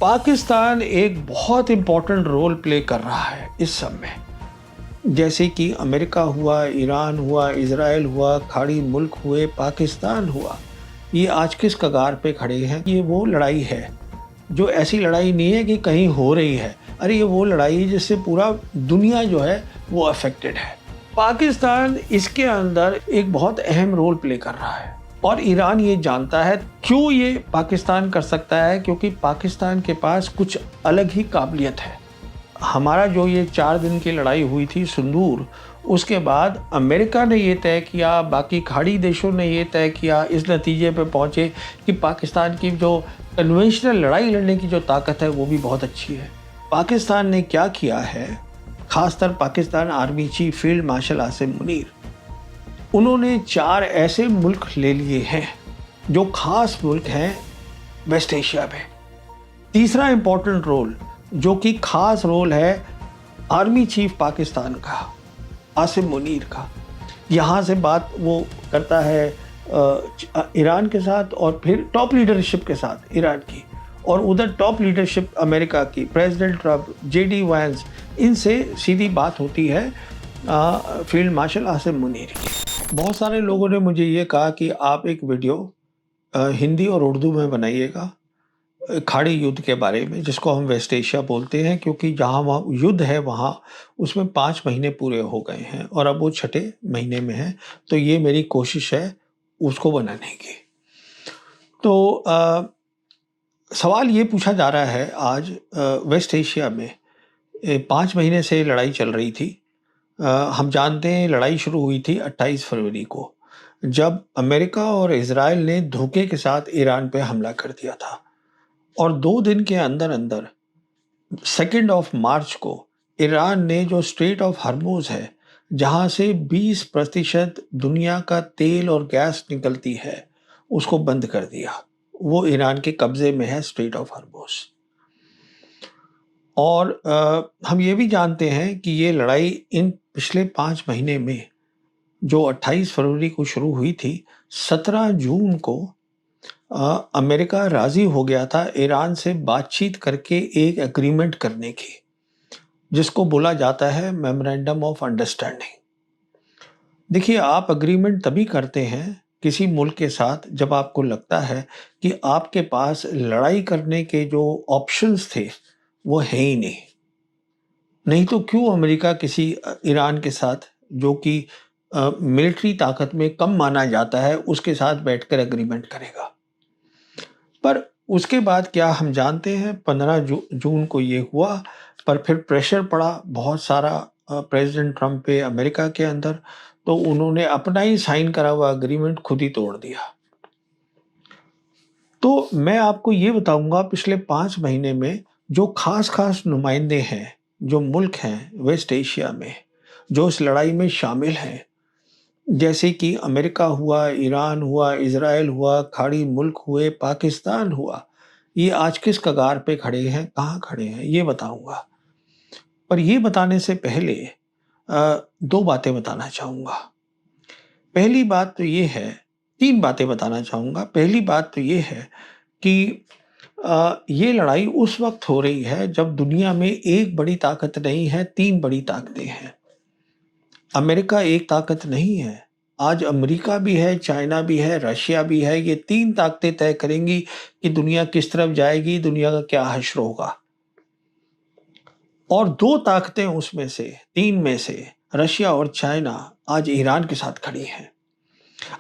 पाकिस्तान एक बहुत important role play कर रहा है इस सब में। जैसे कि अमेरिका हुआ, ईरान हुआ, इज़राइल हुआ, खाड़ी मुल्क हुए, पाकिस्तान हुआ, ये आज किस कगार पे खड़े हैं। ये वो लड़ाई है जो ऐसी लड़ाई नहीं है कि कहीं हो रही है। अरे ये वो लड़ाई है जिससे पूरा दुनिया जो है वो अफेक्टेड है। पाकिस्तान इसके अंदर एक बहुत अहम रोल प्ले कर रहा है और ईरान ये जानता है। क्यों ये पाकिस्तान कर सकता है? क्योंकि पाकिस्तान के पास कुछ अलग ही काबिलियत है। हमारा जो ये 4 दिन की लड़ाई हुई थी सिंदूर, उसके बाद अमेरिका ने ये तय किया, बाकी खाड़ी देशों ने ये तय किया, इस नतीजे पे पहुँचे कि पाकिस्तान की जो कन्वेंशनल लड़ाई लड़ने की जो ताकत है वो भी बहुत अच्छी है। पाकिस्तान ने क्या किया है, ख़ासतर Pakistan army chief field marshal Asim Munir, उन्होंने 4 ऐसे मुल्क ले लिए हैं जो ख़ास मुल्क हैं वेस्ट एशिया में। तीसरा इम्पोर्टेंट रोल जो कि ख़ास रोल है आर्मी चीफ पाकिस्तान का, आसिम मुनीर का। यहाँ से बात वो करता है ईरान के साथ और फिर टॉप लीडरशिप के साथ ईरान की, और उधर टॉप लीडरशिप अमेरिका की, प्रेसिडेंट ट्रंप, जेडी वांस, इनसे सीधी बात होती है फील्ड मार्शल आसिम मुनीर की। बहुत सारे लोगों ने मुझे ये कहा कि आप एक वीडियो हिंदी और उर्दू में बनाइएगा खाड़ी युद्ध के बारे में, जिसको हम वेस्ट एशिया बोलते हैं, क्योंकि जहाँ वहाँ युद्ध है वहाँ उसमें 5 महीने पूरे हो गए हैं और अब वो 6ठे महीने में है। तो ये मेरी कोशिश है उसको बनाने की। तो सवाल ये पूछा जा रहा है आज वेस्ट एशिया में 5 महीने से लड़ाई चल रही थी। हम जानते हैं लड़ाई शुरू हुई थी 28 फरवरी को, जब अमेरिका और इज़राइल ने धोखे के साथ ईरान पे हमला कर दिया था, और 2 दिन के अंदर अंदर 2 मार्च को ईरान ने जो स्ट्रेट ऑफ हॉर्मुज़ है, जहाँ से 20% दुनिया का तेल और गैस निकलती है, उसको बंद कर दिया। वो ईरान के कब्ज़े में है स्ट्रेट ऑफ हॉर्मुज़। और हम ये भी जानते हैं कि ये लड़ाई इन पिछले 5 महीने में जो 28 फरवरी को शुरू हुई थी, 17 जून को अमेरिका राज़ी हो गया था ईरान से बातचीत करके एक एग्रीमेंट करने की, जिसको बोला जाता है मेमोरेंडम ऑफ अंडरस्टैंडिंग। देखिए, आप एग्रीमेंट तभी करते हैं किसी मुल्क के साथ जब आपको लगता है कि आपके पास लड़ाई करने के जो ऑप्शंस थे वो है ही नहीं। नहीं तो क्यों अमेरिका किसी ईरान के साथ, जो कि मिलिट्री ताकत में कम माना जाता है, उसके साथ बैठकर एग्रीमेंट करेगा। पर उसके बाद क्या हम जानते हैं, 15 जून को ये हुआ, पर फिर प्रेशर पड़ा बहुत सारा प्रेसिडेंट ट्रंप पे अमेरिका के अंदर, तो उन्होंने अपना ही साइन करा हुआ एग्रीमेंट खुद ही तोड़ दिया। तो मैं आपको ये बताऊंगा पिछले 5 महीने में जो खास नुमाइंदे हैं, जो मुल्क हैं वेस्ट एशिया में, जो इस लड़ाई में शामिल हैं, जैसे कि अमेरिका हुआ, ईरान हुआ, इज़राइल हुआ, खाड़ी मुल्क हुए, पाकिस्तान हुआ, ये आज किस कगार पे खड़े हैं, कहाँ खड़े हैं, ये बताऊंगा। पर ये बताने से पहले 2 बातें बताना चाहूँगा। पहली बात तो ये है, 3 बातें बताना चाहूँगा। पहली बात तो ये है कि ये लड़ाई उस वक्त हो रही है जब दुनिया में एक बड़ी ताकत नहीं है, 3 बड़ी ताकतें हैं। अमेरिका एक ताकत नहीं है। आज अमेरिका भी है, चाइना भी है, रशिया भी है। ये 3 ताकतें तय करेंगी कि दुनिया किस तरफ जाएगी, दुनिया का क्या हश्र होगा। और 2 ताकतें उसमें से, 3 में से, रशिया और चाइना आज ईरान के साथ खड़ी हैं।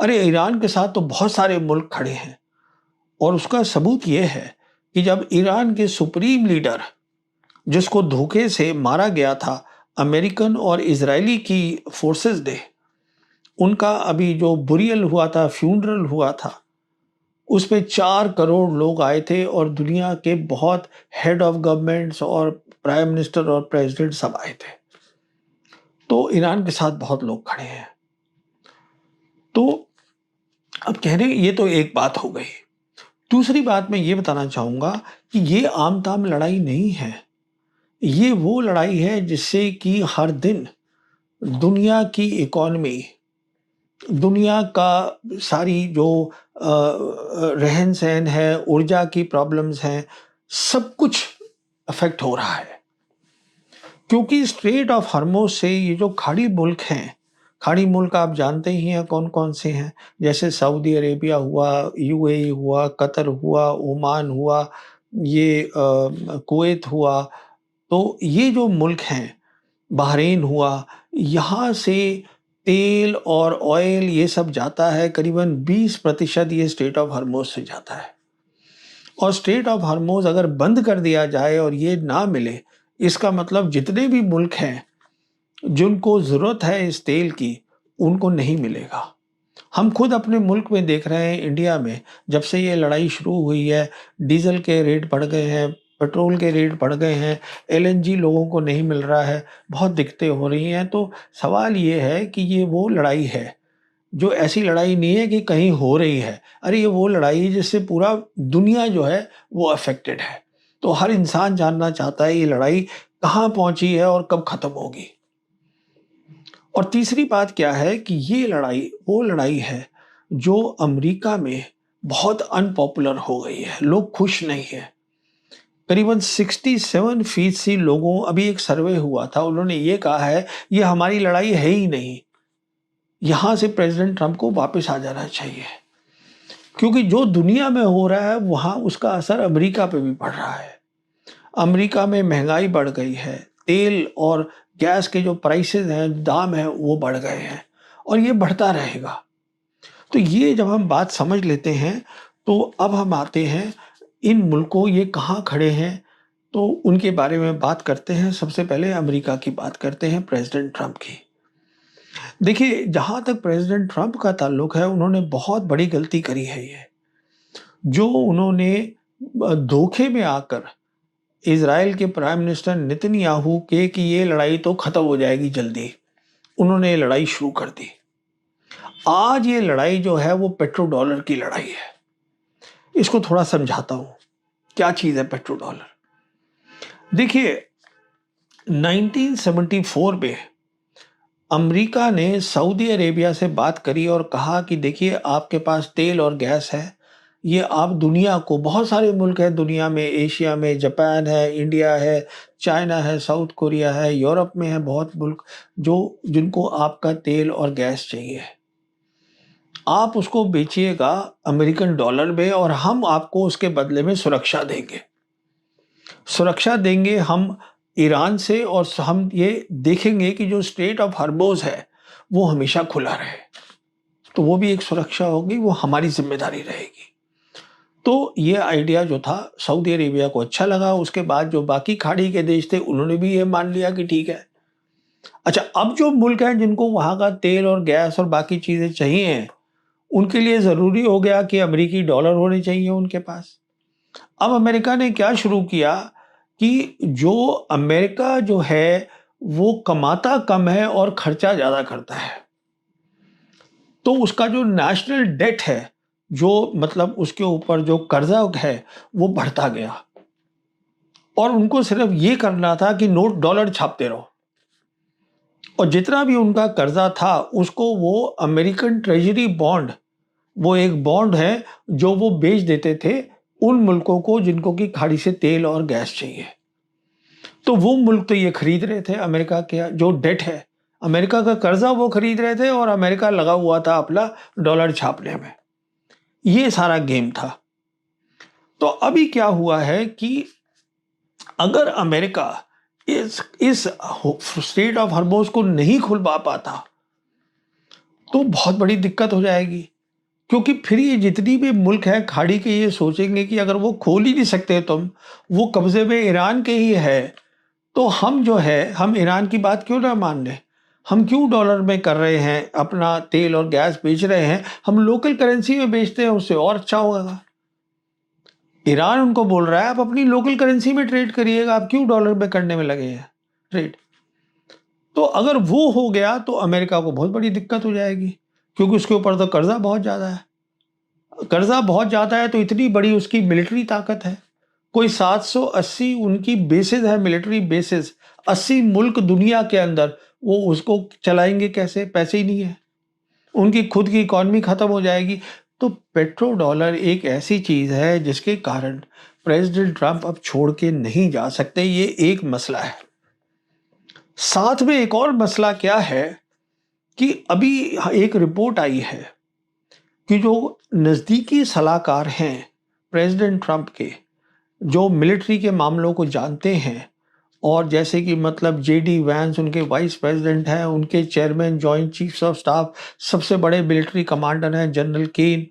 अरे ईरान के साथ तो बहुत सारे मुल्क खड़े हैं, और उसका सबूत ये है कि जब ईरान के सुप्रीम लीडर, जिसको धोखे से मारा गया था अमेरिकन और इजरायली की फोर्सेस ने, उनका अभी जो बुरियल हुआ था, फ्यूनरल हुआ था, उसमें 4 करोड़ लोग आए थे और दुनिया के बहुत हेड ऑफ गवर्नमेंट्स और प्राइम मिनिस्टर और प्रेसिडेंट सब आए थे। तो ईरान के साथ बहुत लोग खड़े हैं। तो अब कहने, ये तो एक बात हो गई। दूसरी बात मैं ये बताना चाहूँगा कि ये आम ताम लड़ाई नहीं है। ये वो लड़ाई है जिससे कि हर दिन दुनिया की इकॉनमी, दुनिया का सारी जो रहन सहन है, ऊर्जा की प्रॉब्लम्स हैं, सब कुछ अफेक्ट हो रहा है, क्योंकि स्ट्रेट ऑफ हॉर्मुज से ये जो खाड़ी मुल्क हैं, खाड़ी मुल्क आप जानते ही हैं कौन कौन से हैं, जैसे सऊदी अरेबिया हुआ, यूएई हुआ, कतर हुआ, ओमान हुआ, ये कुवैत हुआ। तो ये जो मुल्क हैं, बहरीन हुआ, यहाँ से तेल और ऑयल ये सब जाता है, करीबन 20% ये स्ट्रेट ऑफ हॉर्मुज से जाता है। और स्ट्रेट ऑफ हॉर्मुज अगर बंद कर दिया जाए और ये ना मिले, इसका मतलब जितने भी मुल्क हैं जिनको ज़रूरत है इस तेल की, उनको नहीं मिलेगा। हम खुद अपने मुल्क में देख रहे हैं, इंडिया में, जब से ये लड़ाई शुरू हुई है, डीज़ल के रेट बढ़ गए हैं, पेट्रोल के रेट बढ़ गए हैं, एलएनजी लोगों को नहीं मिल रहा है, बहुत दिक्कतें हो रही हैं। तो सवाल ये है कि ये वो लड़ाई है, जो ऐसी लड़ाई नहीं है कि कहीं हो रही है। अरे ये वो लड़ाई है जिससे पूरा दुनिया जो है वो अफ़ेक्टेड है। तो हर इंसान जानना चाहता है ये लड़ाई कहाँ पहुँची है और कब ख़त्म होगी। और तीसरी बात क्या है कि ये लड़ाई वो लड़ाई है जो अमेरिका में बहुत अनपॉपुलर हो गई है, लोग खुश नहीं हैं। करीबन 67% लोगों, अभी एक सर्वे हुआ था, उन्होंने ये कहा है ये हमारी लड़ाई है ही नहीं, यहाँ से प्रेसिडेंट ट्रंप को वापस आ जाना चाहिए। क्योंकि जो दुनिया में हो रहा है वहाँ उसका असर अमेरिका पे भी पड़ रहा है। अमेरिका में महंगाई बढ़ गई है, तेल और गैस के जो प्राइसेस हैं, दाम हैं, वो बढ़ गए हैं और ये बढ़ता रहेगा। तो ये जब हम बात समझ लेते हैं, तो अब हम आते हैं इन मुल्कों ये कहाँ खड़े हैं, तो उनके बारे में बात करते हैं। सबसे पहले अमेरिका की बात करते हैं, प्रेसिडेंट ट्रंप की। देखिए, जहाँ तक प्रेसिडेंट ट्रंप का ताल्लुक है, उन्होंने बहुत बड़ी गलती करी है ये, जो उन्होंने धोखे में आकर इज़राइल के प्राइम मिनिस्टर नेतन्याहू के कि ये लड़ाई तो ख़त्म हो जाएगी जल्दी, उन्होंने ये लड़ाई शुरू कर दी। आज ये लड़ाई जो है वो पेट्रो डॉलर की लड़ाई है। इसको थोड़ा समझाता हूँ, क्या चीज़ है पेट्रो डॉलर। देखिए, 1974 में अमेरिका ने सऊदी अरेबिया से बात करी और कहा कि देखिए आपके पास तेल और गैस है, ये आप दुनिया को, बहुत सारे मुल्क हैं दुनिया में, एशिया में जापान है, इंडिया है, चाइना है, साउथ कोरिया है, यूरोप में है बहुत मुल्क, जो जिनको आपका तेल और गैस चाहिए। आप उसको बेचिएगा अमेरिकन डॉलर में और हम आपको उसके बदले में सुरक्षा देंगे। सुरक्षा देंगे हम ईरान से, और हम ये देखेंगे कि जो स्ट्रेट ऑफ हॉर्मुज है वो हमेशा खुला रहे। तो वो भी एक सुरक्षा होगी, वो हमारी जिम्मेदारी रहेगी। तो ये आइडिया जो था सऊदी अरेबिया को अच्छा लगा। उसके बाद जो बाकी खाड़ी के देश थे उन्होंने भी ये मान लिया कि ठीक है। अच्छा, अब जो मुल्क हैं जिनको वहाँ का तेल और गैस और बाकी चीज़ें चाहिए, उनके लिए ज़रूरी हो गया कि अमेरिकी डॉलर होने चाहिए उनके पास। अब अमेरिका ने क्या शुरू किया कि जो अमेरिका जो है वो कमाता कम है और खर्चा ज़्यादा करता है। तो उसका जो नेशनल डेट है, जो मतलब उसके ऊपर जो कर्जा है, वो बढ़ता गया। और उनको सिर्फ ये करना था कि नोट डॉलर छापते रहो, और जितना भी उनका कर्जा था उसको वो अमेरिकन ट्रेजरी बॉन्ड, वो एक बॉन्ड है जो वो बेच देते थे उन मुल्कों को जिनको की खाड़ी से तेल और गैस चाहिए। तो वो मुल्क तो ये खरीद रहे थे अमेरिका के जो डेट है, अमेरिका का कर्जा वो खरीद रहे थे, और अमेरिका लगा हुआ था अपना डॉलर छापने में। ये सारा गेम था। तो अभी क्या हुआ है कि अगर अमेरिका इस स्ट्रेट ऑफ हॉर्मुज को नहीं खुलवा पाता तो बहुत बड़ी दिक्कत हो जाएगी। क्योंकि फिर ये जितनी भी मुल्क हैं खाड़ी के, ये सोचेंगे कि अगर वो खोल ही नहीं सकते तुम, वो कब्जे में ईरान के ही है, तो हम जो है, हम ईरान की बात क्यों ना मान लें। हम क्यों डॉलर में कर रहे हैं, अपना तेल और गैस बेच रहे हैं, हम लोकल करेंसी में बेचते हैं, उससे और अच्छा होगा। ईरान उनको बोल रहा है आप अपनी लोकल करेंसी में ट्रेड करिएगा, आप क्यों डॉलर में करने में लगे हैं ट्रेड। तो अगर वो हो गया तो अमेरिका को बहुत बड़ी दिक्कत हो जाएगी, क्योंकि उसके ऊपर तो कर्जा बहुत ज़्यादा है। कर्जा बहुत ज़्यादा है तो इतनी बड़ी उसकी मिलिट्री ताकत है, कोई 780 उनकी बेसेस है, मिलिट्री बेसेस, 80 मुल्क दुनिया के अंदर, वो उसको चलाएंगे कैसे, पैसे ही नहीं है, उनकी खुद की इकॉनमी ख़त्म हो जाएगी। तो पेट्रो डॉलर एक ऐसी चीज़ है जिसके कारण प्रेसिडेंट ट्रंप अब छोड़ के नहीं जा सकते, ये एक मसला है। साथ में एक और मसला क्या है कि अभी एक रिपोर्ट आई है कि जो नज़दीकी सलाहकार हैं प्रेसिडेंट ट्रंप के, जो मिलिट्री के मामलों को जानते हैं, और जैसे कि मतलब जेडी वैंस उनके वाइस प्रेसिडेंट हैं, उनके chairman joint chiefs of staff सबसे बड़े मिलिट्री कमांडर हैं जनरल केन,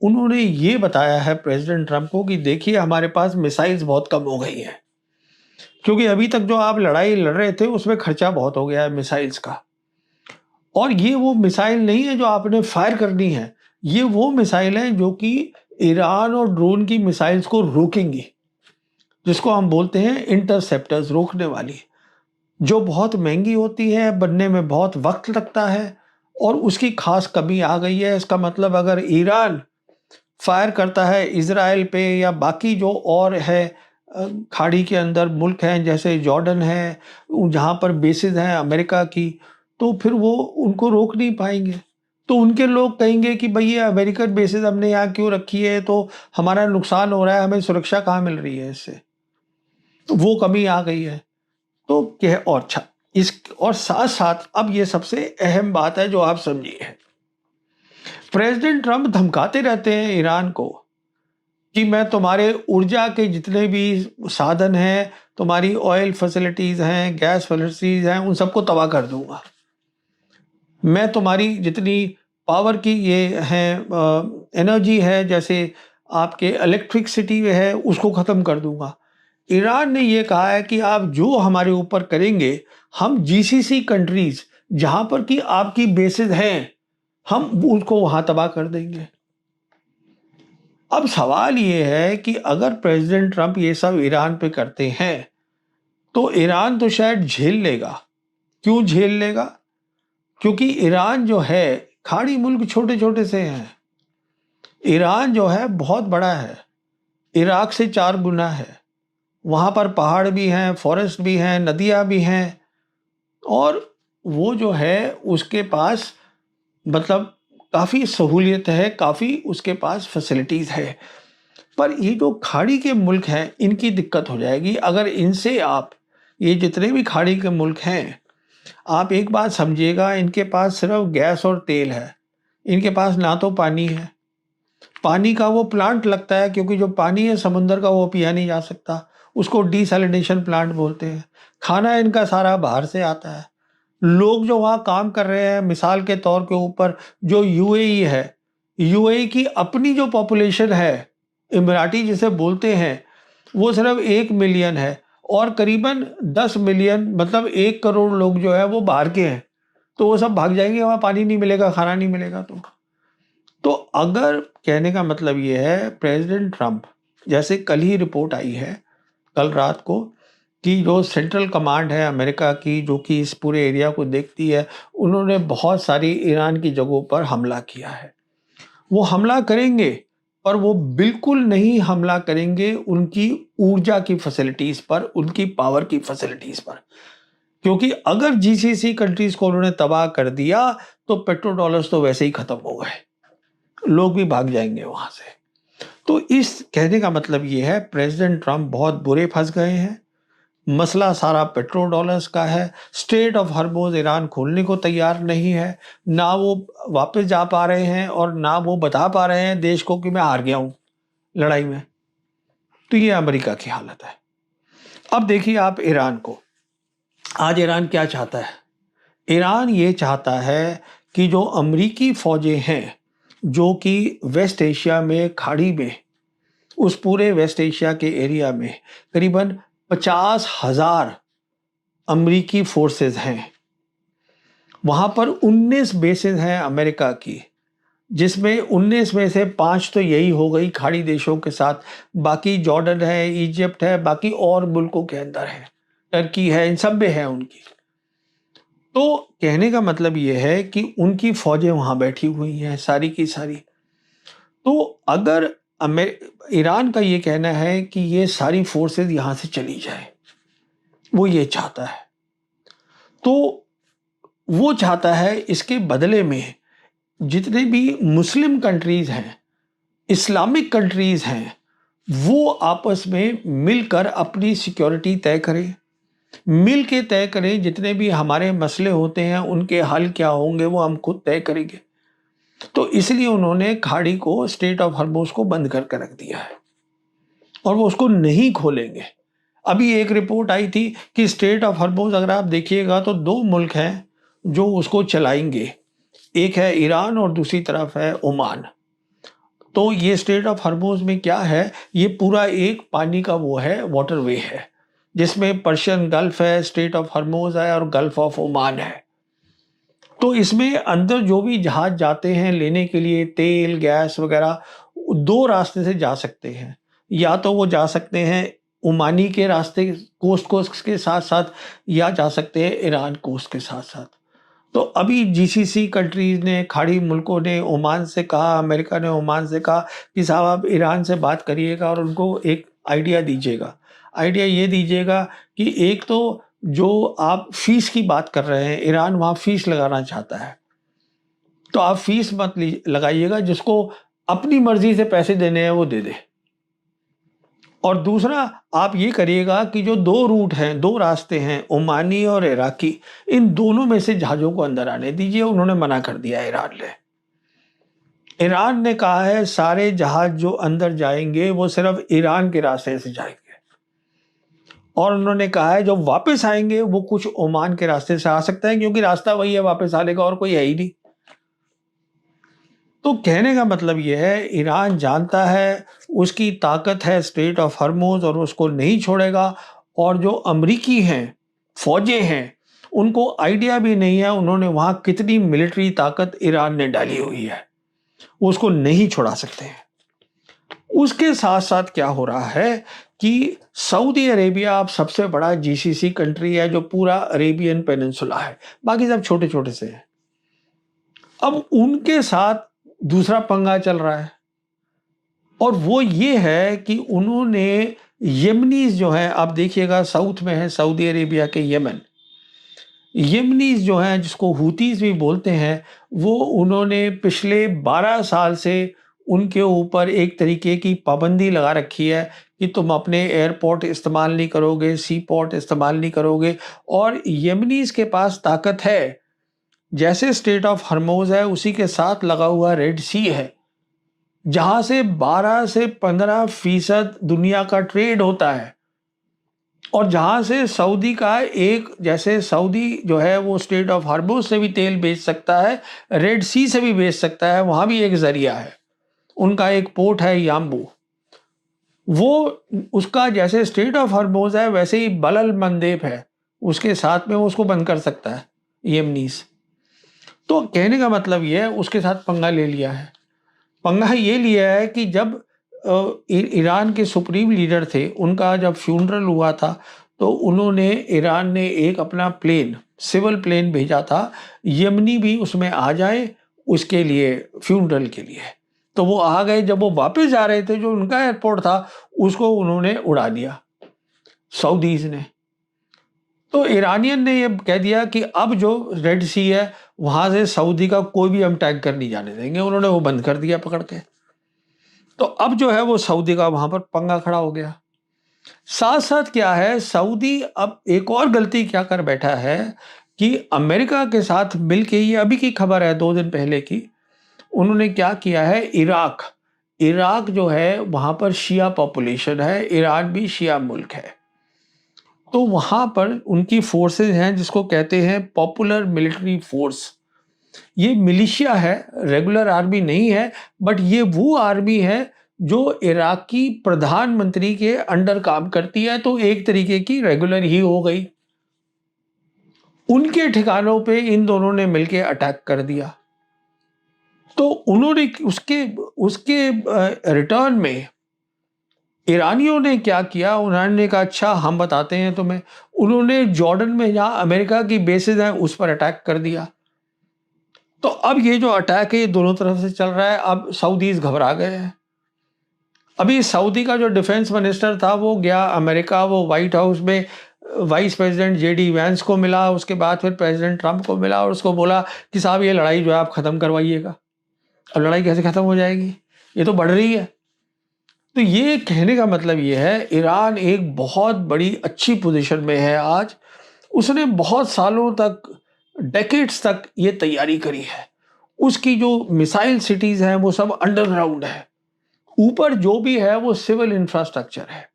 उन्होंने ये बताया है प्रेसिडेंट ट्रंप को कि देखिए हमारे पास मिसाइल्स बहुत कम हो गई हैं, क्योंकि अभी तक जो आप लड़ाई लड़ रहे थे उसमें खर्चा बहुत हो गया है मिसाइल्स का। और ये वो मिसाइल नहीं है जो आपने फायर करनी है, ये वो मिसाइल है जो कि ईरान और ड्रोन की मिसाइल्स को रोकेंगी, जिसको हम बोलते हैं इंटरसेप्टर्स, रोकने वाली, जो बहुत महंगी होती है, बनने में बहुत वक्त लगता है, और उसकी खास कमी आ गई है। इसका मतलब अगर ईरान फायर करता है इजराइल पे या बाकी जो और है खाड़ी के अंदर मुल्क हैं जैसे जॉर्डन है, जहाँ पर बेसिस हैं अमेरिका की, तो फिर वो उनको रोक नहीं पाएंगे। तो उनके लोग कहेंगे कि भाई ये अमेरिकन बेसिस हमने यहाँ क्यों रखी है, तो हमारा नुकसान हो रहा है, हमें सुरक्षा कहाँ मिल रही है इससे। तो वो कमी आ गई है। तो क्या और अच्छा इस और साथ साथ अब ये सबसे अहम बात है जो आप समझिए, प्रेसिडेंट ट्रंप धमकाते रहते हैं ईरान को कि मैं तुम्हारे ऊर्जा के जितने भी साधन हैं, तुम्हारी ऑयल फैसिलिटीज हैं, गैस फैसिलिटीज हैं, उन सबको तबाह कर दूंगा। मैं तुम्हारी जितनी पावर की ये है एनर्जी है, जैसे आपके इलेक्ट्रिसिटी है, उसको ख़त्म कर दूंगा। ईरान ने ये कहा है कि आप जो हमारे ऊपर करेंगे, हम जीसीसी कंट्रीज जहां पर कि आपकी बेसिस हैं, हम उसको वहां तबाह कर देंगे। अब सवाल ये है कि अगर प्रेसिडेंट ट्रंप ये सब ईरान पे करते हैं तो ईरान तो शायद झेल लेगा। क्यों झेल लेगा? क्योंकि ईरान जो है खाड़ी मुल्क छोटे छोटे से हैं। ईरान जो है बहुत बड़ा है, इराक से 4 गुना है। वहाँ पर पहाड़ भी हैं, फॉरेस्ट भी हैं, नदियाँ भी हैं, और वो जो है उसके पास मतलब काफ़ी सहूलियत है, काफ़ी उसके पास फैसिलिटीज़ है। पर ये जो खाड़ी के मुल्क हैं इनकी दिक्कत हो जाएगी अगर इनसे आप, ये जितने भी खाड़ी के मुल्क हैं, आप एक बात समझिएगा, इनके पास सिर्फ गैस और तेल है, इनके पास ना तो पानी है। पानी का वो प्लांट लगता है क्योंकि जो पानी है समुंदर का वो पिया नहीं जा सकता, उसको डिसैलिनेशन प्लांट बोलते हैं। खाना इनका सारा बाहर से आता है। लोग जो वहाँ काम कर रहे हैं, मिसाल के तौर के ऊपर जो यूएई है, यूएई की अपनी जो पॉपुलेशन है, इमराती जिसे बोलते हैं, वो सिर्फ 1 मिलियन है, और करीबन 10 मिलियन मतलब 1 करोड़ लोग जो है वो बाहर के हैं। तो वो सब भाग जाएंगे, वहाँ पानी नहीं मिलेगा, खाना नहीं मिलेगा। तो अगर कहने का मतलब ये है, प्रेसिडेंट ट्रंप, जैसे कल ही रिपोर्ट आई है कल रात को कि जो सेंट्रल कमांड है अमेरिका की, जो कि इस पूरे एरिया को देखती है, उन्होंने बहुत सारी ईरान की जगहों पर हमला किया है। वो हमला करेंगे, पर वो बिल्कुल नहीं हमला करेंगे उनकी ऊर्जा की फैसिलिटीज़ पर, उनकी पावर की फैसिलिटीज़ पर। क्योंकि अगर जीसीसी कंट्रीज़ को उन्होंने तबाह कर दिया तो पेट्रो डॉलर्स तो वैसे ही ख़त्म हो गए, लोग भी भाग जाएंगे वहाँ से। तो इस कहने का मतलब ये है, प्रेसिडेंट ट्रंप बहुत बुरे फंस गए हैं। मसला सारा पेट्रो डॉलर्स का है। स्ट्रेट ऑफ हॉर्मुज़ ईरान खोलने को तैयार नहीं है, ना वो वापस जा पा रहे हैं और ना वो बता पा रहे हैं देश को कि मैं हार गया हूँ लड़ाई में। तो ये अमेरिका की हालत है। अब देखिए आप ईरान को, आज ईरान क्या चाहता है? ईरान ये चाहता है कि जो अमेरिकी फ़ौजें हैं, जो कि वेस्ट एशिया में खाड़ी में, उस पूरे वेस्ट एशिया के एरिया में करीबन 50,000 अमेरिकी फोर्सेस हैं। वहाँ पर 19 बेसेस हैं अमेरिका की, जिसमें 19 में से 5 तो यही हो गई खाड़ी देशों के साथ, बाकी जॉर्डन है, इजिप्ट है, बाकी और मुल्कों के अंदर है, टर्की है, इन सब में है उनकी। तो कहने का मतलब ये है कि उनकी फौजें वहाँ बैठी हुई हैं सारी की सारी। तो अगर ईरान का ये कहना है कि ये सारी फोर्सेस यहाँ से चली जाए, वो ये चाहता है। तो वो चाहता है इसके बदले में जितने भी मुस्लिम कंट्रीज़ हैं, इस्लामिक कंट्रीज़ हैं, वो आपस में मिलकर अपनी सिक्योरिटी तय करें, मिल के तय करें जितने भी हमारे मसले होते हैं उनके हल क्या होंगे वो हम खुद तय करेंगे। तो इसलिए उन्होंने खाड़ी को, स्ट्रेट ऑफ हॉर्मुज़ को बंद करके रख दिया है और वो उसको नहीं खोलेंगे। अभी एक रिपोर्ट आई थी कि स्ट्रेट ऑफ हॉर्मुज़ अगर आप देखिएगा तो 2 मुल्क हैं जो उसको चलाएँगे। एक है ईरान और दूसरी तरफ है ओमान। तो ये स्ट्रेट ऑफ हॉर्मुज़ में क्या है, ये पूरा एक पानी का वो है, वाटरवे है, जिसमें पर्शियन गल्फ है, स्ट्रेट ऑफ हॉर्मुज़ है और गल्फ ऑफ ओमान है। तो इसमें अंदर जो भी जहाज जाते हैं लेने के लिए तेल, गैस वगैरह, 2 रास्ते से जा सकते हैं। या तो वो जा सकते हैं ओमानी के रास्ते, कोस्ट के साथ-साथ, या जा सकते हैं ईरान कोस्ट के साथ-साथ। तो अभी जीसीसी कंट्रीज़ ने, खाड़ी मुल्कों ने ओमान से कहा, अमेरिका ने ओमान से कहा कि साहब आप ईरान से बात करिएगा और उनको एक आइडिया दीजिएगा। आइडिया ये दीजिएगा कि एक तो जो आप फ़ीस की बात कर रहे हैं, ईरान वहाँ फ़ीस लगाना चाहता है। तो आप फ़ीस मत लगाइएगा, जिसको अपनी मर्ज़ी से पैसे देने हैं वो दे दे। और दूसरा आप ये करिएगा कि जो 2 रूट हैं, 2 रास्ते हैं, ओमानी और इराकी, इन दोनों में से जहाज़ों को अंदर आने दीजिए। उन्होंने मना कर दिया ईरान ने। ईरान ने कहा है सारे जहाज़ जो अंदर जाएँगे वो सिर्फ़ ईरान के रास्ते से जाएँगे। और उन्होंने कहा है जो वापस आएँगे वो कुछ ओमान के रास्ते से आ सकते हैं, क्योंकि रास्ता वही है वापस आने का, और कोई है ही नहीं। तो कहने का मतलब ये है, ईरान जानता है उसकी ताकत है स्ट्रेट ऑफ हॉर्मुज़ और उसको नहीं छोड़ेगा। और जो अमरीकी हैं, फ़ौजें हैं, उनको आइडिया भी नहीं है उन्होंने वहाँ कितनी मिलिट्री ताकत ईरान ने डाली हुई है, वो उसको नहीं छुड़ा सकते हैं। उसके साथ-साथ क्या हो रहा है कि सऊदी अरेबिया अब सबसे बड़ा जीसीसी कंट्री है, जो पूरा अरेबियन पेनिनसुला है, बाकी सब छोटे-छोटे से हैं। अब उनके साथ दूसरा पंगा चल रहा है और वो ये है कि उन्होंने येमनीज़ जो हैं, आप देखिएगा साउथ में है सऊदी अरेबिया के यमन। येमनीज़ जो हैं, जिसको हूतीज़ भी बोलते हैं, वो उन्होंने पिछले 12 साल से उनके ऊपर एक तरीके की पाबंदी लगा रखी है कि तुम अपने एयरपोर्ट इस्तेमाल नहीं करोगे, सी पोर्ट इस्तेमाल नहीं करोगे। और येमनीज़ के पास ताकत है, जैसे स्ट्रेट ऑफ हॉर्मुज़ है उसी के साथ लगा हुआ रेड सी है, जहाँ से 12 से 15% दुनिया का ट्रेड होता है। और जहाँ से सऊदी का एक, जैसे सऊदी जो है वो स्ट्रेट ऑफ हॉर्मुज़ से भी तेल बेच सकता है, रेड सी से भी बेच सकता है, वहाँ भी एक ज़रिया है। उनका एक पोर्ट है याम्बू। वो उसका जैसे स्ट्रेट ऑफ हॉर्मुज़ है वैसे ही बलल मंदेब है, उसके साथ में वो उसको बंद कर सकता है येमनीज़। तो कहने का मतलब ये है उसके साथ पंगा ले लिया है। पंगा ये लिया है कि जब ईरान के सुप्रीम लीडर थे, उनका जब फ्यूनरल हुआ था, तो उन्होंने, ईरान ने एक अपना प्लेन, सिविल प्लेन भेजा था, यमनी भी उसमें आ जाए उसके लिए, फ्यूनरल के लिए। तो वो आ गए, जब वो वापस जा रहे थे, जो उनका एयरपोर्ट था उसको उन्होंने उड़ा दिया सऊदीज़ ने। तो ईरानियन ने ये कह दिया कि अब जो रेड सी है वहाँ से सऊदी का कोई भी हम टैंकर नहीं जाने देंगे, उन्होंने वो बंद कर दिया पकड़ के। तो अब जो है वो सऊदी का वहाँ पर पंगा खड़ा हो गया। साथ-साथ क्या है, सऊदी अब एक और गलती क्या कर बैठा है कि अमेरिका के साथ मिलके, ये अभी की खबर है 2 दिन पहले की, उन्होंने क्या किया है, इराक जो है वहाँ पर शिया पॉपुलेशन है, ईरान भी शिया मुल्क है। तो वहाँ पर उनकी फोर्सेस हैं जिसको कहते हैं पॉपुलर मिलिट्री फोर्स। ये मिलिशिया है, रेगुलर आर्मी नहीं है, बट ये वो आर्मी है जो इराकी प्रधानमंत्री के अंडर काम करती है, तो एक तरीके की रेगुलर ही हो गई। उनके ठिकानों पे इन दोनों ने मिलके अटैक कर दिया। तो उन्होंने उसके उसके रिटर्न में ईरानियों ने क्या किया, उन्होंने कहा अच्छा हम बताते हैं तुम्हें। उन्होंने जॉर्डन में जहाँ अमेरिका की बेसेस हैं उस पर अटैक कर दिया। तो अब ये जो अटैक है ये दोनों तरफ से चल रहा है। अब सऊदीज़ घबरा गए हैं। अभी सऊदी का जो डिफेंस मिनिस्टर था वो गया अमेरिका, वो व्हाइट हाउस में वाइस प्रेसिडेंट जेडी वैंस को मिला, उसके बाद फिर प्रेसिडेंट ट्रंप को मिला और उसको बोला कि साहब ये लड़ाई जो है आप ख़त्म करवाइएगा। अब लड़ाई कैसे ख़त्म हो जाएगी, ये तो बढ़ रही है। तो ये कहने का मतलब ये है, ईरान एक बहुत बड़ी अच्छी पोजीशन में है आज। उसने बहुत सालों तक, डेकेड्स तक ये तैयारी करी है। उसकी जो मिसाइल सिटीज़ हैं वो सब अंडरग्राउंड है। ऊपर जो भी है वो सिविल इंफ्रास्ट्रक्चर है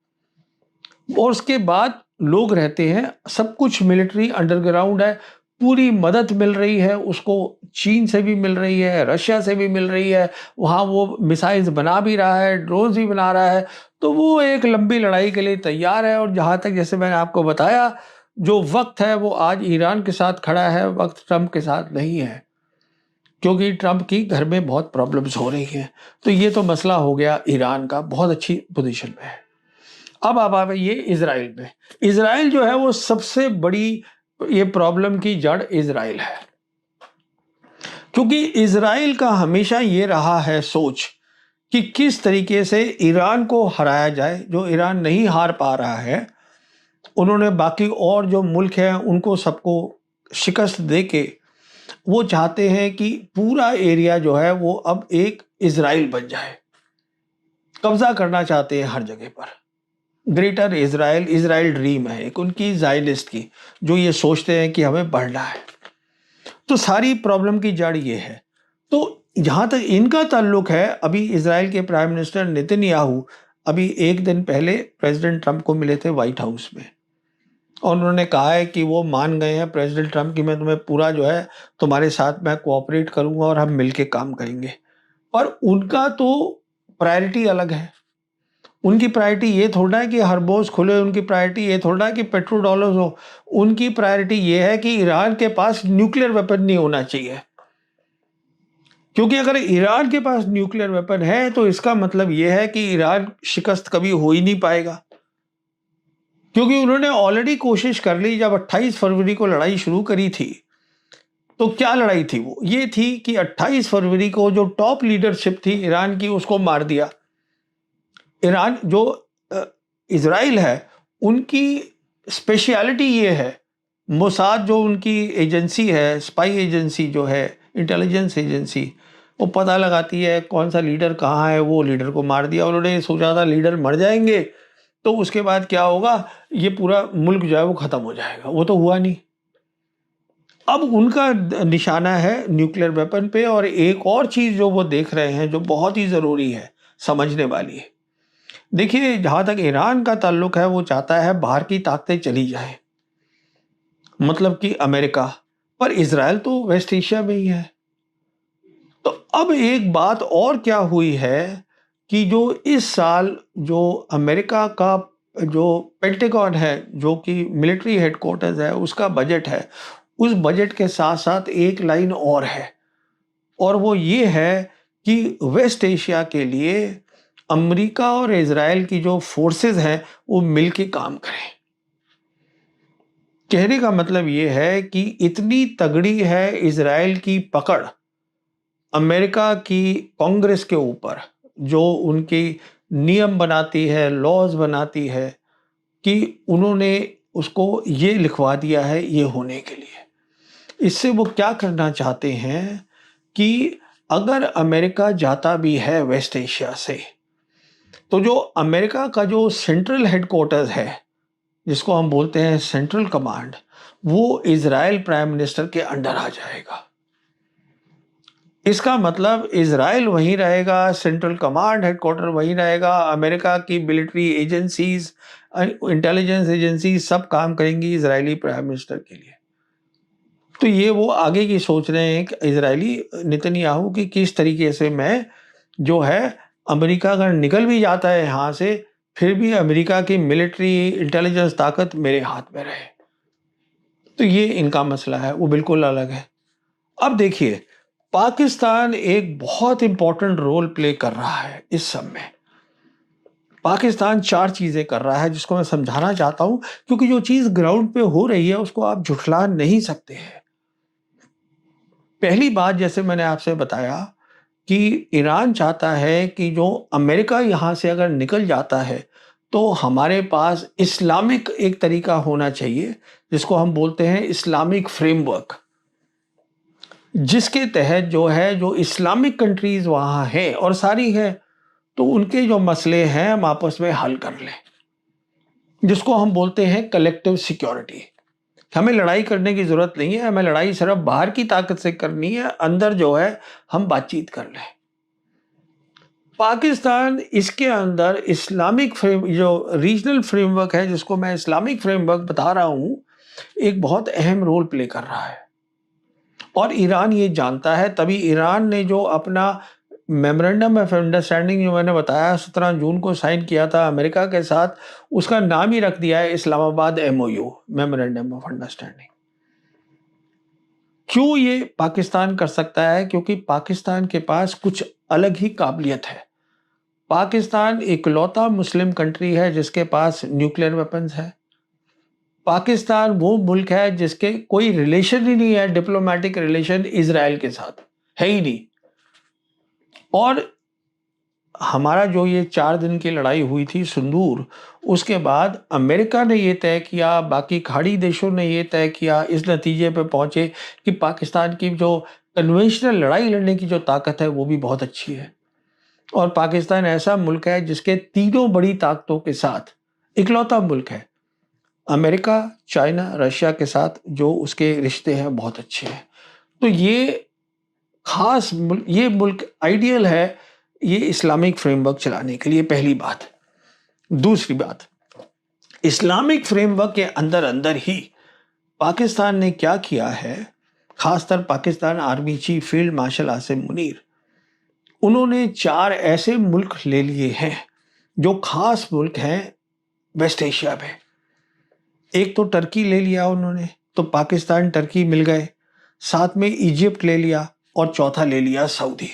और उसके बाद लोग रहते हैं, सब कुछ मिलिट्री अंडरग्राउंड है। पूरी मदद मिल रही है उसको, चीन से भी मिल रही है, रशिया से भी मिल रही है। वहाँ वो मिसाइल्स बना भी रहा है, ड्रोन्स भी बना रहा है। तो वो एक लंबी लड़ाई के लिए तैयार है। और जहाँ तक जैसे मैंने आपको बताया, जो वक्त है वो आज ईरान के साथ खड़ा है, वक्त ट्रंप के साथ नहीं है, क्योंकि ट्रंप की घर में बहुत प्रॉब्लम्स हो रही हैं। तो ये तो मसला हो गया ईरान का, बहुत अच्छी पोजीशन में है। अब आप आए ये इजराइल में। इजराइल जो है वो सबसे बड़ी, ये प्रॉब्लम की जड़ इजराइल है, क्योंकि इजराइल का हमेशा ये रहा है सोच कि किस तरीके से ईरान को हराया जाए। जो ईरान नहीं हार पा रहा है, उन्होंने बाकी और जो मुल्क हैं उनको सबको शिकस्त दे के वो चाहते हैं कि पूरा एरिया जो है वो अब एक इजराइल बन जाए। कब्जा करना चाहते हैं हर जगह पर। ग्रेटर इजराइल, इजराइल ड्रीम है एक उनकी, ज़ायनिस्ट की, जो ये सोचते हैं कि हमें बढ़ना है। तो सारी प्रॉब्लम की जड़ ये है। तो जहाँ तक इनका ताल्लुक है, अभी इजराइल के प्राइम मिनिस्टर नेतन्याहू अभी एक दिन पहले प्रेसिडेंट ट्रंप को मिले थे व्हाइट हाउस में, और उन्होंने कहा है कि वो मान गए हैं प्रेसिडेंट ट्रंप की, मैं तुम्हें पूरा जो है तुम्हारे साथ मैं कोऑपरेट करूंगा और हम मिलके काम करेंगे। पर उनका तो प्रायोरिटी अलग है। उनकी प्रायोरिटी ये थोड़ा है कि हरबोज खुले, उनकी प्रायोरिटी ये थोड़ा है कि पेट्रो डॉलर्स हो। उनकी प्रायोरिटी ये है कि ईरान के पास न्यूक्लियर वेपन नहीं होना चाहिए, क्योंकि अगर ईरान के पास न्यूक्लियर वेपन है तो इसका मतलब ये है कि ईरान शिकस्त कभी हो ही नहीं पाएगा। क्योंकि उन्होंने ऑलरेडी कोशिश कर ली। जब 28 फरवरी को लड़ाई शुरू करी थी, तो क्या लड़ाई थी वो? ये थी कि 28 फरवरी को जो टॉप लीडरशिप थी ईरान की, उसको मार दिया। ईरान जो इजराइल है, उनकी स्पेशलिटी ये है, मोसाद जो उनकी एजेंसी है, स्पाई एजेंसी जो है, इंटेलिजेंस एजेंसी, वो पता लगाती है कौन सा लीडर कहाँ है। वो लीडर को मार दिया। उन्होंने सोचा था लीडर मर जाएंगे तो उसके बाद क्या होगा, ये पूरा मुल्क जो है वो ख़त्म हो जाएगा। वो तो हुआ नहीं। अब उनका निशाना है न्यूक्लियर वेपन पे। और एक और चीज़ जो वो देख रहे हैं, जो बहुत ही ज़रूरी है, समझने वाली है। देखिए, जहाँ तक ईरान का ताल्लुक है, वो चाहता है बाहर की ताकतें चली जाएं, मतलब कि अमेरिका। पर इजराइल तो वेस्ट एशिया में ही है। तो अब एक बात और क्या हुई है कि जो इस साल जो अमेरिका का जो पेंटागन है, जो कि मिलिट्री हेडक्वार्टर्स है, उसका बजट है, उस बजट के साथ साथ एक लाइन और है, और वो ये है कि वेस्ट एशिया के लिए अमेरिका और इजराइल की जो फोर्सेस हैं वो मिलके काम करें। कहने का मतलब ये है कि इतनी तगड़ी है इजराइल की पकड़ अमेरिका की कांग्रेस के ऊपर, जो उनकी नियम बनाती है, लॉज बनाती है, कि उन्होंने उसको ये लिखवा दिया है ये होने के लिए। इससे वो क्या करना चाहते हैं कि अगर अमेरिका जाता भी है वेस्ट एशिया से, तो जो अमेरिका का जो सेंट्रल हेडक्वार्टर्स है, जिसको हम बोलते हैं सेंट्रल कमांड, वो इजराइल प्राइम मिनिस्टर के अंडर आ जाएगा। इसका मतलब इजराइल वहीं रहेगा, सेंट्रल कमांड हेडक्वार्टर वहीं रहेगा, अमेरिका की मिलिट्री एजेंसीज, इंटेलिजेंस एजेंसी सब काम करेंगी इजरायली प्राइम मिनिस्टर के लिए। तो ये वो आगे की सोच रहे हैं कि इजरायली नेतन्याहू की, किस तरीके से मैं जो है, अमेरिका अगर निकल भी जाता है यहाँ से, फिर भी अमेरिका की मिलिट्री इंटेलिजेंस ताकत मेरे हाथ में रहे। तो ये इनका मसला है, वो बिल्कुल अलग है। अब देखिए, पाकिस्तान एक बहुत इंपॉर्टेंट रोल प्ले कर रहा है इस सब में। पाकिस्तान 4 चीजें कर रहा है जिसको मैं समझाना चाहता हूं, क्योंकि जो चीज ग्राउंड पे हो रही है उसको आप झुठला नहीं सकते हैं। पहली बात, जैसे मैंने आपसे बताया कि ईरान चाहता है कि जो अमेरिका यहाँ से अगर निकल जाता है, तो हमारे पास इस्लामिक एक तरीका होना चाहिए, जिसको हम बोलते हैं इस्लामिक फ्रेमवर्क, जिसके तहत जो है, जो इस्लामिक कंट्रीज वहाँ हैं, और सारी हैं, तो उनके जो मसले हैं हम आपस में हल कर लें, जिसको हम बोलते हैं कलेक्टिव सिक्योरिटी। हमें लड़ाई करने की ज़रूरत नहीं है, हमें लड़ाई सिर्फ बाहर की ताकत से करनी है, अंदर जो है हम बातचीत कर लें। पाकिस्तान इसके अंदर इस्लामिक फ्रेम जो रीजनल फ्रेमवर्क है, जिसको मैं इस्लामिक फ्रेमवर्क बता रहा हूँ, एक बहुत अहम रोल प्ले कर रहा है और ईरान ये जानता है। तभी ईरान ने जो अपना मेमोरेंडम ऑफ अंडरस्टैंडिंग जो मैंने बताया 17 जून को साइन किया था अमेरिका के साथ, उसका नाम ही रख दिया है Islamabad MOU, memorandum of understanding. क्यों ये पाकिस्तान कर सकता है? क्योंकि पाकिस्तान के पास कुछ अलग ही काबिलियत है। पाकिस्तान इकलौता मुस्लिम कंट्री है जिसके पास न्यूक्लियर वेपन्स है। पाकिस्तान वो मुल्क है जिसके कोई रिलेशन ही नहीं है, डिप्लोमेटिक रिलेशन इजराइल के साथ है ही नहीं। और हमारा जो ये 4 दिन की लड़ाई हुई थी सिंदूर, उसके बाद अमेरिका ने ये तय किया, बाकी खाड़ी देशों ने ये तय किया, इस नतीजे पे पहुंचे कि पाकिस्तान की जो कन्वेंशनल लड़ाई लड़ने की जो ताकत है वो भी बहुत अच्छी है। और पाकिस्तान ऐसा मुल्क है जिसके तीनों बड़ी ताकतों के साथ इकलौता मुल्क है। अमेरिका, चाइना, रशिया के साथ जो उसके रिश्ते हैं बहुत अच्छे हैं। तो ये ये मुल्क आइडियल है ये इस्लामिक फ्रेमवर्क चलाने के लिए, पहली बात। दूसरी बात, इस्लामिक फ्रेमवर्क के अंदर अंदर ही पाकिस्तान ने क्या किया है, खासकर Pakistan army chief field marshal Asim Munir, उन्होंने 4 ऐसे मुल्क ले लिए हैं जो खास मुल्क हैं वेस्ट एशिया में। एक तो टर्की ले लिया उन्होंने, तो पाकिस्तान टर्की मिल गए, साथ में इजिप्ट ले लिया और चौथा ले लिया सऊदी।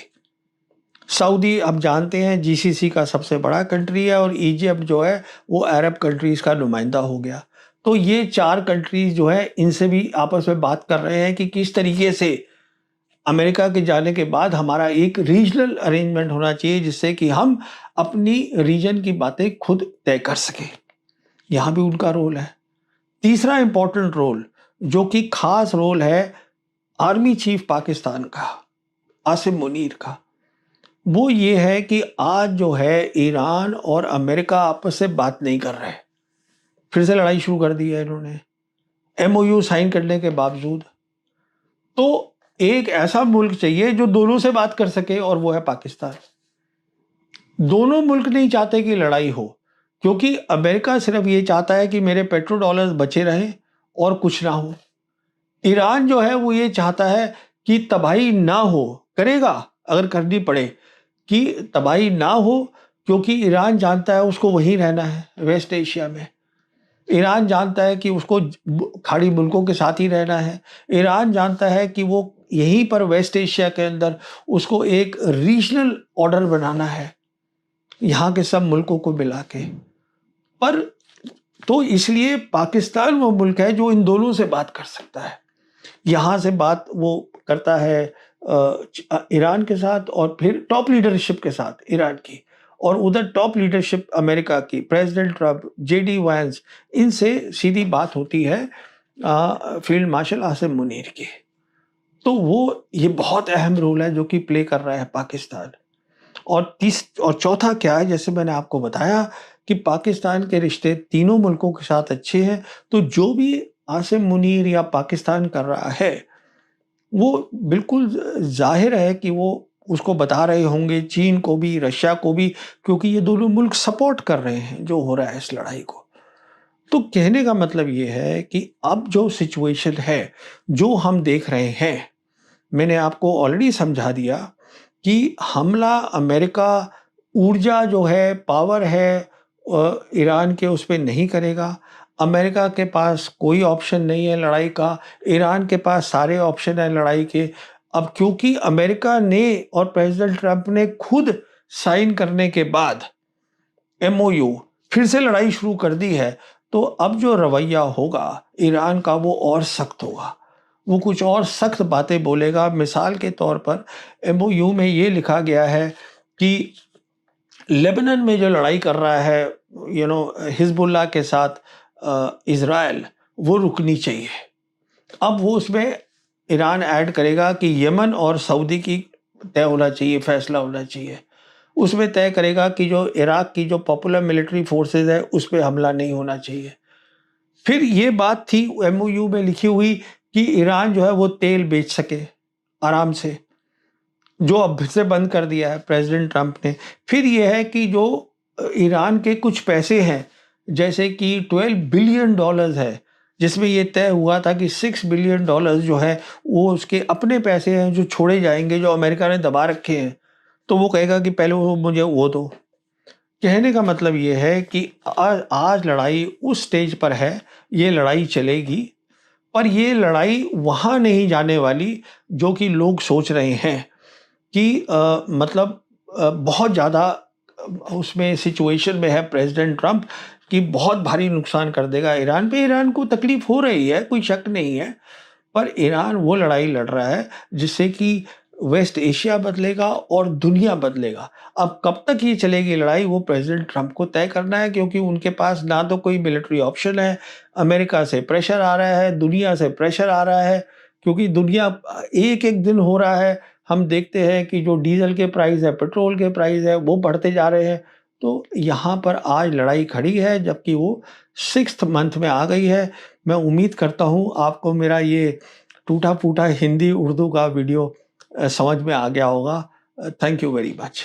सऊदी आप जानते हैं GCC का सबसे बड़ा कंट्री है और इजिप्ट जो है वो अरब कंट्रीज़ का नुमाइंदा हो गया। तो ये 4 कंट्रीज़ जो है इनसे भी आपस में बात कर रहे हैं कि किस तरीके से अमेरिका के जाने के बाद हमारा एक रीजनल अरेंजमेंट होना चाहिए जिससे कि हम अपनी रीजन की बातें खुद तय कर सकें। यहाँ भी उनका रोल है। तीसरा इंपॉर्टेंट रोल जो कि खास रोल है आर्मी चीफ पाकिस्तान का आसिम मुनीर का, वो ये है कि आज जो है ईरान और अमेरिका आपस से बात नहीं कर रहे, फिर से लड़ाई शुरू कर दी है इन्होंने MOU साइन करने के बावजूद। तो एक ऐसा मुल्क चाहिए जो दोनों से बात कर सके और वो है पाकिस्तान। दोनों मुल्क नहीं चाहते कि लड़ाई हो, क्योंकि अमेरिका सिर्फ ये चाहता है कि मेरे पेट्रो डॉलर्स बचे रहें और कुछ ना हो। ईरान जो है वो ये चाहता है कि तबाही ना हो, करेगा अगर करनी पड़े कि तबाही ना हो, क्योंकि ईरान जानता है उसको वहीं रहना है वेस्ट एशिया में। ईरान जानता है कि उसको खाड़ी मुल्कों के साथ ही रहना है। ईरान जानता है कि वो यहीं पर वेस्ट एशिया के अंदर उसको एक रीजनल ऑर्डर बनाना है, यहाँ के सब मुल्कों को मिला के। पर तो इसलिए पाकिस्तान वो मुल्क है जो इन दोनों से बात कर सकता है। यहाँ से बात वो करता है ईरान के साथ और फिर टॉप लीडरशिप के साथ ईरान की, और उधर टॉप लीडरशिप अमेरिका की, प्रेसिडेंट ट्रंप, JD वांस, इनसे सीधी बात होती है फील्ड मार्शल आसिम मुनीर की। तो वो ये बहुत अहम रोल है जो कि प्ले कर रहा है पाकिस्तान। और चौथा क्या है, जैसे मैंने आपको बताया कि पाकिस्तान के रिश्ते तीनों मुल्कों के साथ अच्छे हैं, तो जो भी आसिम मुनीर या पाकिस्तान कर रहा है वो बिल्कुल जाहिर है कि वो उसको बता रहे होंगे चीन को भी, रशिया को भी, क्योंकि ये दोनों मुल्क सपोर्ट कर रहे हैं जो हो रहा है इस लड़ाई को। तो कहने का मतलब ये है कि अब जो सिचुएशन है जो हम देख रहे हैं, मैंने आपको ऑलरेडी समझा दिया कि हमला अमेरिका ऊर्जा जो है, पावर है ईरान के उस पे नहीं करेगा। अमेरिका के पास कोई ऑप्शन नहीं है लड़ाई का, ईरान के पास सारे ऑप्शन है लड़ाई के। अब क्योंकि अमेरिका ने और प्रेसिडेंट ट्रंप ने खुद साइन करने के बाद MOU फिर से लड़ाई शुरू कर दी है, तो अब जो रवैया होगा ईरान का वो और सख्त होगा, वो कुछ और सख्त बातें बोलेगा। मिसाल के तौर पर MOU में ये लिखा गया है कि लेबनान में जो लड़ाई कर रहा है हिजबुल्लाह के साथ इज़राइल, वो रुकनी चाहिए। अब वो उसमें ईरान ऐड करेगा कि यमन और सऊदी की तय होना चाहिए, फैसला होना चाहिए। उसमें तय करेगा कि जो इराक की जो पॉपुलर मिलिट्री फोर्सेस है उस पे हमला नहीं होना चाहिए। फिर ये बात थी एमओयू में लिखी हुई कि ईरान जो है वो तेल बेच सके आराम से, जो अब से बंद कर दिया है प्रेसिडेंट ट्रंप ने। फिर ये है कि जो ईरान के कुछ पैसे हैं, जैसे कि $12 बिलियन है, जिसमें ये तय हुआ था कि $6 बिलियन जो है वो उसके अपने पैसे हैं जो छोड़े जाएंगे, जो अमेरिका ने दबा रखे हैं। तो वो कहेगा कि पहले वो मुझे वो दो। कहने का मतलब ये है कि आज लड़ाई उस स्टेज पर है, ये लड़ाई चलेगी, पर ये लड़ाई वहाँ नहीं जाने वाली जो कि लोग सोच रहे हैं कि मतलब बहुत ज़्यादा उसमें सिचुएशन में है प्रेसिडेंट ट्रंप कि बहुत भारी नुकसान कर देगा ईरान पे। ईरान को तकलीफ हो रही है, कोई शक नहीं है, पर ईरान वो लड़ाई लड़ रहा है जिससे कि वेस्ट एशिया बदलेगा और दुनिया बदलेगा। अब कब तक ये चलेगी लड़ाई, वो प्रेसिडेंट ट्रंप को तय करना है, क्योंकि उनके पास ना तो कोई मिलिट्री ऑप्शन है, अमेरिका से प्रेशर आ रहा है, दुनिया से प्रेशर आ रहा है, क्योंकि दुनिया एक-एक दिन हो रहा है, हम देखते हैं कि जो डीज़ल के प्राइस है, पेट्रोल के प्राइस है, वो बढ़ते जा रहे हैं। तो यहाँ पर आज लड़ाई खड़ी है, जबकि वो 6th मंथ में आ गई है। मैं उम्मीद करता हूँ आपको मेरा ये टूटा-फूटा हिंदी-उर्दू का वीडियो समझ में आ गया होगा। Thank you very much.